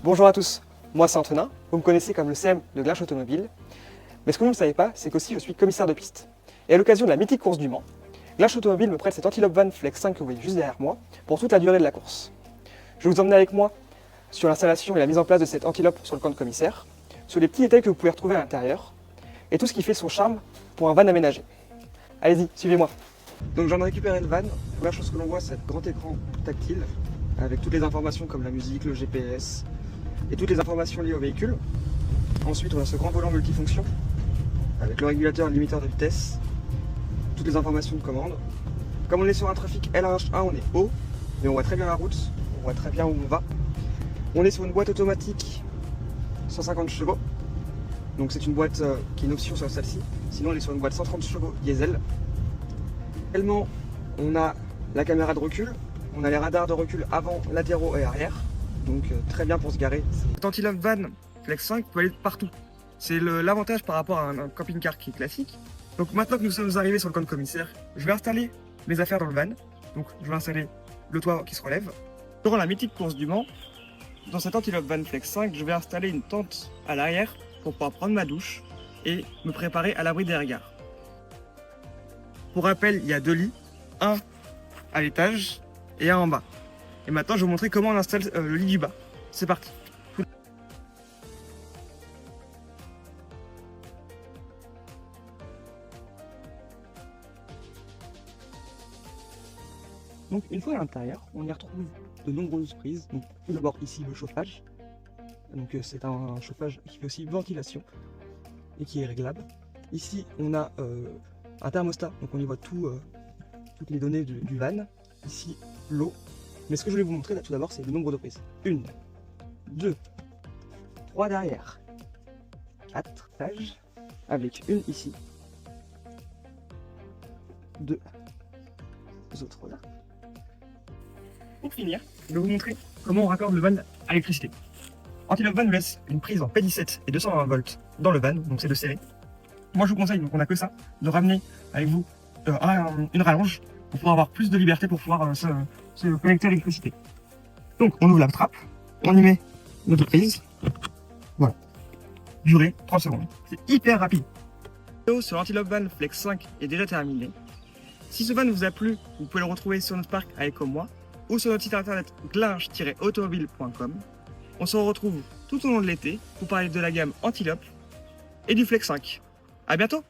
Bonjour à tous, moi c'est Antonin, vous me connaissez comme le CM de Glinch Automobile, mais ce que vous ne savez pas, c'est qu'aussi je suis commissaire de piste. Et à l'occasion de la mythique course du Mans, Glinch Automobile me prête cet Antilope Van Flex 5 que vous voyez juste derrière moi pour toute la durée de la course. Je vais vous emmener avec moi sur l'installation et la mise en place de cette Antilope sur le camp de commissaire, sur les petits détails que vous pouvez retrouver à l'intérieur, et tout ce qui fait son charme pour un van aménagé. Allez-y, suivez-moi. Donc j'en ai récupéré le van. La première chose que l'on voit, c'est le grand écran tactile, avec toutes les informations comme la musique, le GPS, et toutes les informations liées au véhicule. Ensuite, on a ce grand volant multifonction, avec le régulateur et le limiteur de vitesse, toutes les informations de commande. Comme on est sur un trafic L1H1, on est haut, mais on voit très bien la route, on voit très bien où on va. On est sur une boîte automatique 150 chevaux, donc c'est une boîte qui est une option sur celle-ci. Sinon, on est sur une boîte 130 chevaux diesel. Également, on a la caméra de recul, on a les radars de recul avant, latéraux et arrière, donc très bien pour se garer. Cet Antilope Van Flex 5 peut aller partout. C'est l'avantage par rapport à un camping-car qui est classique. Donc maintenant que nous sommes arrivés sur le camp de commissaire, je vais installer mes affaires dans le van. Donc je vais installer le toit qui se relève. Durant la mythique course du Mans, dans cet Antilope Van Flex 5, je vais installer une tente à l'arrière pour pouvoir prendre ma douche et me préparer à l'abri des regards. Pour rappel, il y a 2 lits, un à l'étage et un en bas. Et maintenant, je vais vous montrer comment on installe le lit du bas. C'est parti. Donc une fois à l'intérieur, on y retrouve de nombreuses prises. Donc, tout d'abord ici le chauffage. Donc c'est un chauffage qui fait aussi ventilation et qui est réglable. Ici on a un thermostat, donc on y voit toutes les données du van. Ici l'eau. Mais ce que je voulais vous montrer là tout d'abord, c'est le nombre de prises. 1, 2, 3 derrière, 4 étages, avec une ici, 2 autres là. Pour finir, je vais vous montrer comment on raccorde le van à l'électricité. Antilope Van nous laisse une prise en P17 et 220 volts dans le van, donc c'est de serré. Moi je vous conseille, donc on n'a que ça, de ramener avec vous une rallonge pour pouvoir avoir plus de liberté pour pouvoir se connecter à l'électricité. Donc on ouvre la trappe, on y met notre prise, voilà, durée 30 secondes. C'est hyper rapide. La vidéo sur l'Antilope Van Flex 5 est déjà terminée. Si ce van vous a plu, vous pouvez le retrouver sur notre parc avec comme moi, ou sur notre site internet glinch-automobile.com. On se retrouve tout au long de l'été pour parler de la gamme Antilope et du Flex 5. À bientôt!